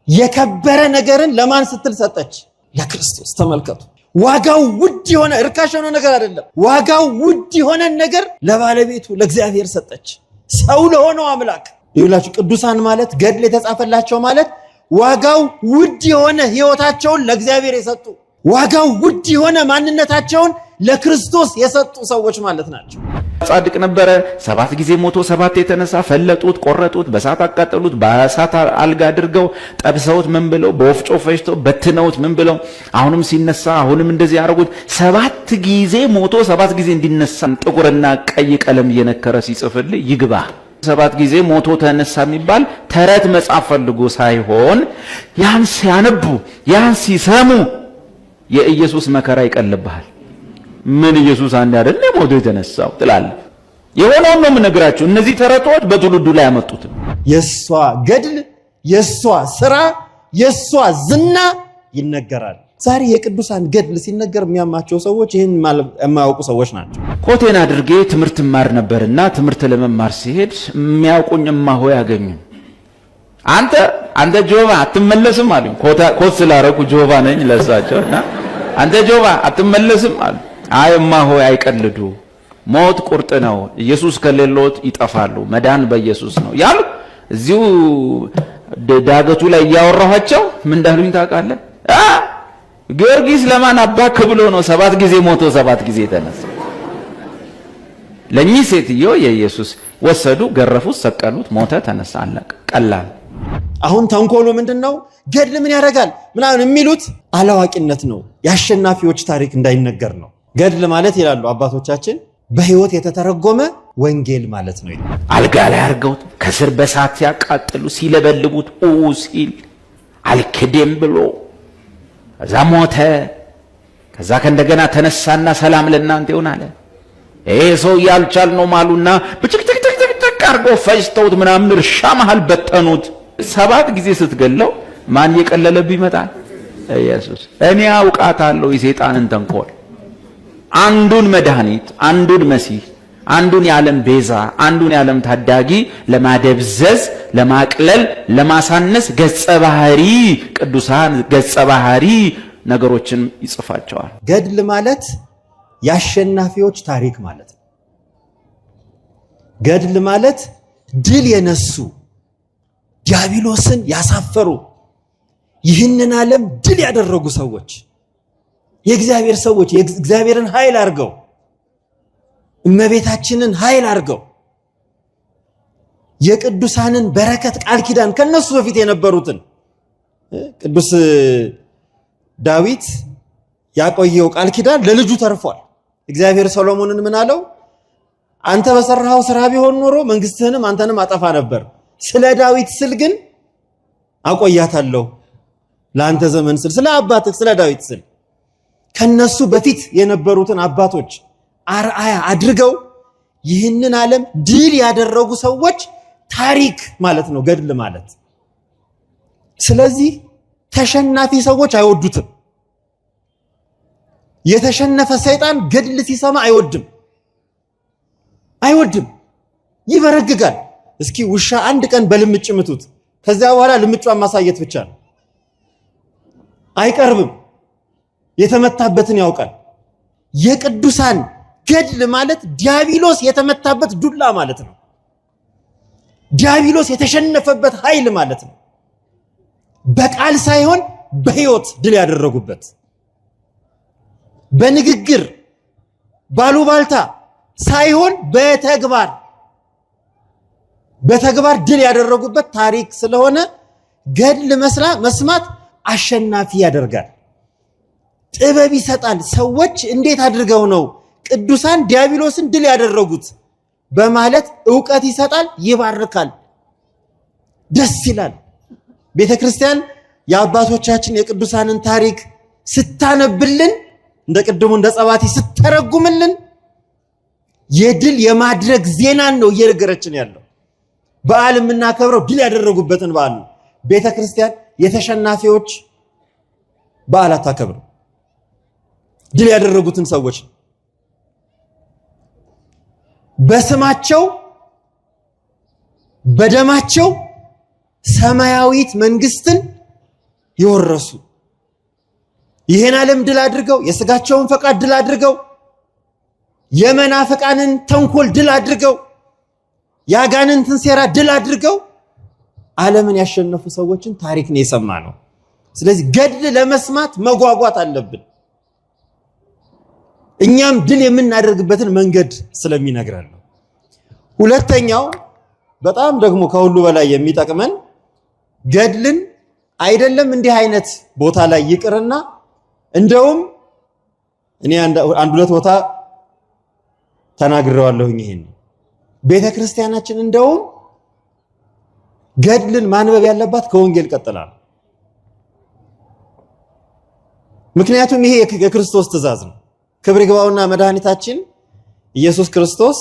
የከበረ ነገርን ለማን ስትል ሰጠች? ለክርስቶስ። ተመልከቱ። ዋጋው ውድ የሆነ እርካሽ የሆነ ነገር አይደለም። ዋጋው ውድ የሆነ ነገር ለባለቤቱ ለእግዚአብሔር ሰጠች። ሰው ለሆነው አምላክ ይላችሁ ቅዱሳን ማለት ገድል የተጻፈላቸው ማለት ዋጋው ውድ የሆነ ሕይወታቸውን ለእግዚአብሔር የሰጡ ዋጋው ውድ የሆነ ማንነታቸውን ለክርስቶስ የሰጡ ሰዎች ማለት ናቸው። ጻድቅ ነበረ። 7 ጊዜ ሞቶ 7 የተነሳ ፈለጡት፣ ቆረጡት፣ በሳት አቃጠሉት፣ በሳት አልጋ አድርገው ጠብሰውት ምን ብለው በወፍጮ ፈጭተው በትነውት ምን ብለው አሁንም ሲነሳ አሁንም እንደዚህ ያደርጉት 7 ጊዜ ሞቶ 7 ጊዜ እንዲነሳ ጥቁርና ቀይ ቀለም እየነከረ ሲጽፍልህ ይግባ። 7 ጊዜ ሞቶ ተነሳ የሚባል ተረት መጻፍ ፈልጎ ሳይሆን ያን ሲያነቡ ያን ሲሰሙ የኢየሱስ መከራ ይቀልብሃል። ምን ኢየሱስ አንድ አይደል ሞቶ የተነሳው ትላለህ። የሆነውን ነው የምነግራችሁ። እነዚህ ተረቶች በትውልዱ ላይ ያመጡት የሷ ገድል የሷ ስራ የሷ ዝና ይነገራል። ዛሬ የቅዱሳን ገድል ሲነገር የሚያማቸው ሰዎች ይህን የማያውቁ ሰዎች ናቸው። ኮቴን አድርጌ ትምህርት ማር ነበርና ትምህርት ለመማር ሲሄድ የሚያውቁኝ እማሆ ያገኙ አንተ ጆባ አትመለስም አሉኝ። ኮት ስላረኩ ጆባ ነኝ ለሳቸውና አንተ ጆባ አትመለስም አሉ። አይ እማሆ አይቀልዱ፣ ሞት ቁርጥ ነው፣ ኢየሱስ ከሌሎት ይጠፋሉ፣ መዳን በኢየሱስ ነው ያሉ እዚሁ ዳገቱ ላይ ያወራኋቸው ምን እንዳሉኝ ታውቃለህ? ጊዮርጊስ ለማን አባክ ብሎ ነው 7 ጊዜ ሞቶ 7 ጊዜ ተነሳ። ለኚህ ሴትዮ የኢየሱስ ወሰዱ፣ ገረፉት፣ ሰቀሉት፣ ሞተ፣ ተነሳ፣ አለቀ። ቀላል። አሁን ተንኮሉ ምንድነው? ገድል ምን ያደርጋል ምናምን የሚሉት አላዋቂነት ነው። የአሸናፊዎች ታሪክ እንዳይነገር ነው። ገድል ማለት ይላሉ አባቶቻችን በህይወት የተተረጎመ ወንጌል ማለት ነው ይላል። አልጋ ላይ አርገውት ከስር በሳት ያቃጥሉ ሲለበልቡት ሲል አልክደም ብሎ ከዛ ሞተ። ከዛ ከእንደገና ተነሳና ሰላም ለእናንተ ይሁን አለ። ይሄ ሰው ያልቻል ነው ማሉና ብጭቅጭቅጭቅጭቅ አርገው ፈጅተውት ምናምን እርሻ መሃል በተኑት። 7 ጊዜ ስትገለው ማን የቀለለብህ ይመጣል? ኢየሱስ። እኔ አውቃታለሁ የሰይጣንን ተንኮል። አንዱን መድኃኒት፣ አንዱን መሲህ፣ አንዱን የዓለም ቤዛ፣ አንዱን የዓለም ታዳጊ ለማደብዘዝ፣ ለማቅለል፣ ለማሳነስ ገጸ ባህሪ ቅዱሳን ገጸ ባህሪ ነገሮችን ይጽፋቸዋል። ገድል ማለት የአሸናፊዎች ታሪክ ማለት ነው። ገድል ማለት ድል የነሱ ዲያብሎስን ያሳፈሩ ይህንን ዓለም ድል ያደረጉ ሰዎች የእግዚአብሔር ሰዎች የእግዚአብሔርን ኃይል አርገው እመቤታችንን ኃይል አርገው የቅዱሳንን በረከት ቃል ኪዳን ከነሱ በፊት የነበሩትን ቅዱስ ዳዊት ያቆየው ቃል ኪዳን ለልጁ ተርፏል። እግዚአብሔር ሰሎሞንን ምን አለው? አንተ በሰራው ስራ ቢሆን ኖሮ መንግስትህንም አንተንም አጠፋ ነበር፣ ስለ ዳዊት ስል ግን አቆያታለሁ፣ ለአንተ ዘመን ስል ስለ አባትህ ስለ ዳዊት ስል ከነሱ በፊት የነበሩትን አባቶች አርአያ አድርገው ይህንን ዓለም ድል ያደረጉ ሰዎች ታሪክ ማለት ነው ገድል ማለት። ስለዚህ ተሸናፊ ሰዎች አይወዱትም። የተሸነፈ ሰይጣን ገድል ሲሰማ አይወድም፣ ይበረግጋል። እስኪ ውሻ አንድ ቀን በልምጭ ምቱት፣ ከዚያ በኋላ ልምጫን ማሳየት ብቻ ነው፣ አይቀርብም። የተመታበትን ያውቃል። የቅዱሳን ገድል ማለት ዲያብሎስ የተመታበት ዱላ ማለት ነው። ዲያብሎስ የተሸነፈበት ኃይል ማለት ነው። በቃል ሳይሆን በሕይወት ድል ያደረጉበት፣ በንግግር ባሉባልታ ሳይሆን በተግባር ድል ያደረጉበት ታሪክ ስለሆነ ገድል መስማት አሸናፊ ያደርጋል፣ ጥበብ ይሰጣል። ሰዎች እንዴት አድርገው ነው ቅዱሳን ዲያብሎስን ድል ያደረጉት በማለት ዕውቀት ይሰጣል፣ ይባርካል፣ ደስ ይላል። ቤተክርስቲያን የአባቶቻችን የቅዱሳንን ታሪክ ስታነብልን እንደ ቅድሙ እንደ ጸባቲ ስተረጉምልን የድል የማድረግ ዜናን ነው እየነገረችን ያለው። በዓል የምናከብረው ድል ያደረጉበትን በዓል ነው። ቤተክርስቲያን የተሸናፊዎች በዓል አታከብርም፣ ድል ያደረጉትን ሰዎች በስማቸው በደማቸው ሰማያዊት መንግስትን የወረሱ ይሄን ዓለም ድል አድርገው የሥጋቸውን ፈቃድ ድል አድርገው የመናፍቃንን ተንኮል ድል አድርገው ያጋንንትን ሴራ ድል አድርገው ዓለምን ያሸነፉ ሰዎችን ታሪክ ነው የሰማነው። ስለዚህ ገድል ለመስማት መጓጓት አለብን። እኛም ድል የምናደርግበትን መንገድ ስለሚነግረን ነው። ሁለተኛው በጣም ደግሞ ከሁሉ በላይ የሚጠቅመን ገድልን አይደለም እንዲህ አይነት ቦታ ላይ ይቅርና እንደውም እኔ አንድ ሁለት ቦታ ተናግሬዋለሁኝ። ይሄን ቤተክርስቲያናችን እንደውም ገድልን ማንበብ ያለባት ከወንጌል ቀጥላ ነው። ምክንያቱም ይሄ የክርስቶስ ትእዛዝ ነው። ክብር ይግባውና መድኃኒታችን ኢየሱስ ክርስቶስ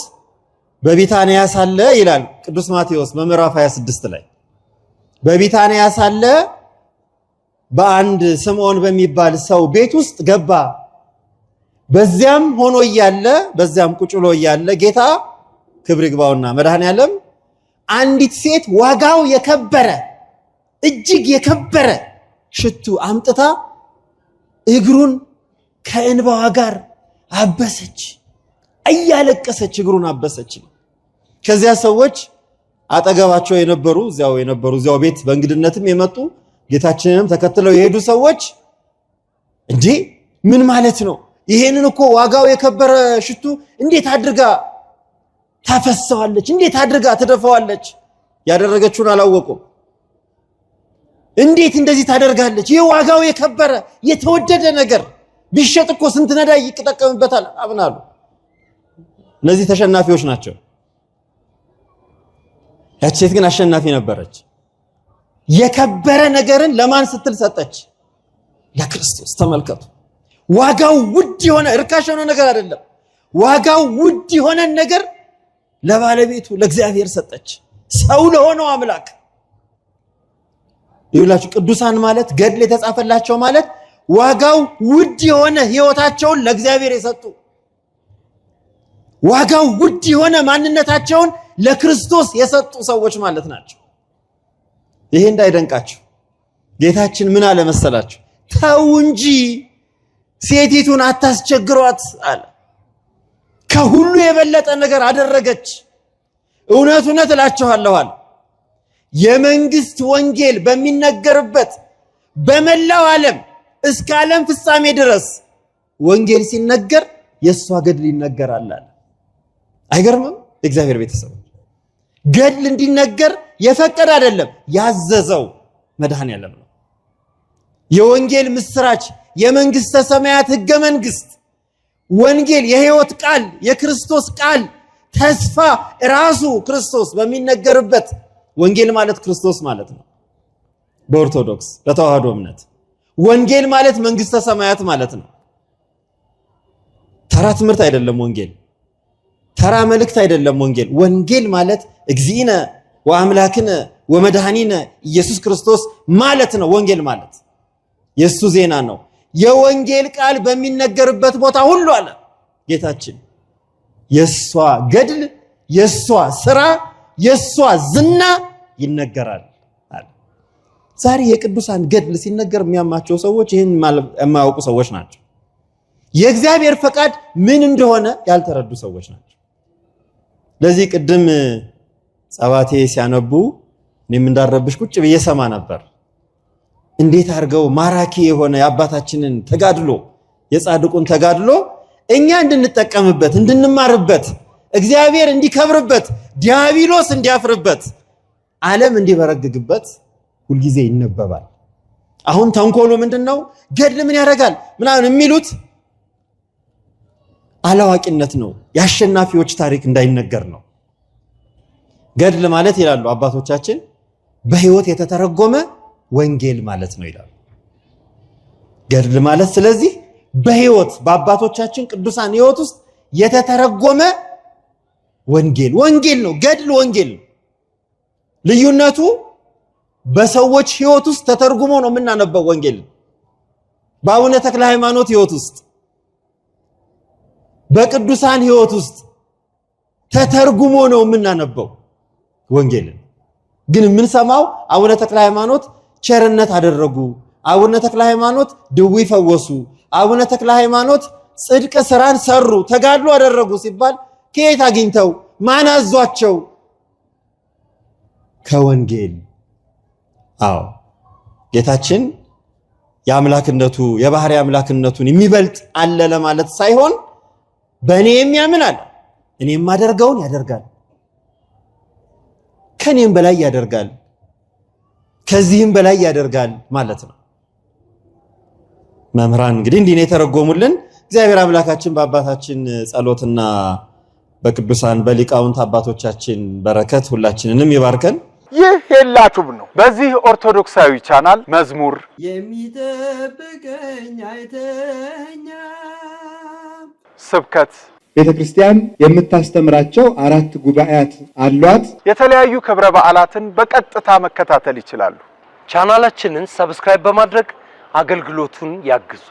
በቢታንያ ሳለ ይላል ቅዱስ ማቴዎስ በምዕራፍ 26 ላይ በቢታንያ ሳለ በአንድ ስምዖን በሚባል ሰው ቤት ውስጥ ገባ። በዚያም ሆኖ እያለ በዚያም ቁጭ ብሎ እያለ ጌታ ክብር ይግባውና መድኃኔዓለም አንዲት ሴት ዋጋው የከበረ እጅግ የከበረ ሽቱ አምጥታ እግሩን ከእንባዋ ጋር አበሰች። እያለቀሰች እግሩን አበሰች። ከዚያ ሰዎች አጠገባቸው የነበሩ ቤት በእንግድነትም የመጡ ጌታችንንም ተከትለው የሄዱ ሰዎች እንዴ ምን ማለት ነው? ይሄንን እኮ ዋጋው የከበረ ሽቱ እንዴት አድርጋ ታፈሰዋለች? እንዴት አድርጋ ትደፋዋለች? ያደረገችውን አላወቁም። እንዴት እንደዚህ ታደርጋለች? ይህ ዋጋው የከበረ የተወደደ ነገር ቢሸጥ እኮ ስንት ነዳይ ይጠቀምበታል አብናሉ። እነዚህ ተሸናፊዎች ናቸው። ያቺ ሴት ግን አሸናፊ ነበረች። የከበረ ነገርን ለማን ስትል ሰጠች? ለክርስቶስ። ተመልከቱ። ዋጋው ውድ የሆነ ርካሽ የሆነ ነገር አይደለም። ዋጋው ውድ የሆነ ነገር ለባለቤቱ ለእግዚአብሔር ሰጠች፣ ሰው ለሆነው አምላክ። ይኸውላችሁ ቅዱሳን ማለት ገድል የተጻፈላቸው ማለት ዋጋው ውድ የሆነ ሕይወታቸውን ለእግዚአብሔር የሰጡ ዋጋው ውድ የሆነ ማንነታቸውን ለክርስቶስ የሰጡ ሰዎች ማለት ናቸው። ይሄ እንዳይደንቃችሁ ጌታችን ምን አለ መሰላችሁ? ተው እንጂ ሴቲቱን አታስቸግሯት አለ። ከሁሉ የበለጠ ነገር አደረገች። እውነት እውነት እላችኋለሁ አለ የመንግስት ወንጌል በሚነገርበት በመላው ዓለም እስከ ዓለም ፍጻሜ ድረስ ወንጌል ሲነገር የሷ ገድል ይነገራል አለ። አይገርምም? እግዚአብሔር ቤተሰቦች ገድል እንዲነገር የፈቀደ አይደለም ያዘዘው መድኃኔዓለም ነው። የወንጌል ምስራች የመንግስተ ሰማያት ሕገ መንግስት ወንጌል የሕይወት ቃል የክርስቶስ ቃል ተስፋ ራሱ ክርስቶስ በሚነገርበት ወንጌል ማለት ክርስቶስ ማለት ነው። በኦርቶዶክስ በተዋህዶ እምነት ወንጌል ማለት መንግስተ ሰማያት ማለት ነው። ተራ ትምህርት አይደለም ወንጌል፣ ተራ መልእክት አይደለም ወንጌል። ወንጌል ማለት እግዚእነ ወአምላክነ ወመድኃኒነ ኢየሱስ ክርስቶስ ማለት ነው። ወንጌል ማለት የሱ ዜና ነው። የወንጌል ቃል በሚነገርበት ቦታ ሁሉ አለ ጌታችን የሷ ገድል የሷ ስራ የሷ ዝና ይነገራል አለ። ዛሬ የቅዱሳን ገድል ሲነገር የሚያማቸው ሰዎች ይህን የማያውቁ ሰዎች ናቸው። የእግዚአብሔር ፈቃድ ምን እንደሆነ ያልተረዱ ሰዎች ናቸው። ለዚህ ቅድም ጸባቴ ሲያነቡ እኔም እንዳረብሽ ቁጭ ብዬ ሰማ ነበር። እንዴት አድርገው ማራኪ የሆነ የአባታችንን ተጋድሎ የጻድቁን ተጋድሎ እኛ እንድንጠቀምበት እንድንማርበት እግዚአብሔር እንዲከብርበት ዲያብሎስ እንዲያፍርበት ዓለም እንዲበረግግበት ሁልጊዜ ይነበባል። አሁን ተንኮሉ ምንድነው? ገድል ምን ያደርጋል ምናምን የሚሉት አላዋቂነት ነው። የአሸናፊዎች ታሪክ እንዳይነገር ነው። ገድል ማለት ይላሉ አባቶቻችን በሕይወት የተተረጎመ ወንጌል ማለት ነው ይላሉ። ገድል ማለት ስለዚህ በሕይወት በአባቶቻችን ቅዱሳን ሕይወት ውስጥ የተተረጎመ ወንጌል ነው። ገድል ወንጌል ነው። ልዩነቱ በሰዎች ሕይወት ውስጥ ተተርጉሞ ነው የምናነበው ወንጌል። በአቡነ ተክለ ሃይማኖት ሕይወት ውስጥ በቅዱሳን ሕይወት ውስጥ ተተርጉሞ ነው የምናነበው ወንጌልን። ግን የምንሰማው አቡነ ተክለ ሃይማኖት ቸርነት አደረጉ፣ አቡነ ተክለ ሃይማኖት ድዊ ፈወሱ፣ አቡነ ተክለ ሃይማኖት ጽድቅ ስራን ሰሩ፣ ተጋድሎ አደረጉ ሲባል ከየት አግኝተው ማን አዟቸው? ከወንጌል። አዎ ጌታችን የአምላክነቱ የባህሪ አምላክነቱን የሚበልጥ አለ ለማለት ሳይሆን በእኔ የሚያምን አለ፣ እኔም ማደርገውን ያደርጋል፣ ከኔም በላይ ያደርጋል፣ ከዚህም በላይ ያደርጋል ማለት ነው። መምህራን እንግዲህ እንዲህ ነው የተረጎሙልን። እግዚአብሔር አምላካችን በአባታችን ጸሎትና በቅዱሳን በሊቃውንት አባቶቻችን በረከት ሁላችንንም ይባርከን። ይህ ሄላቱብ ነው። በዚህ ኦርቶዶክሳዊ ቻናል መዝሙር የሚጠብቀኝ አይተኛ፣ ስብከት፣ ቤተክርስቲያን የምታስተምራቸው 4 ጉባኤያት አሏት። የተለያዩ ክብረ በዓላትን በቀጥታ መከታተል ይችላሉ። ቻናላችንን ሰብስክራይብ በማድረግ አገልግሎቱን ያግዙ።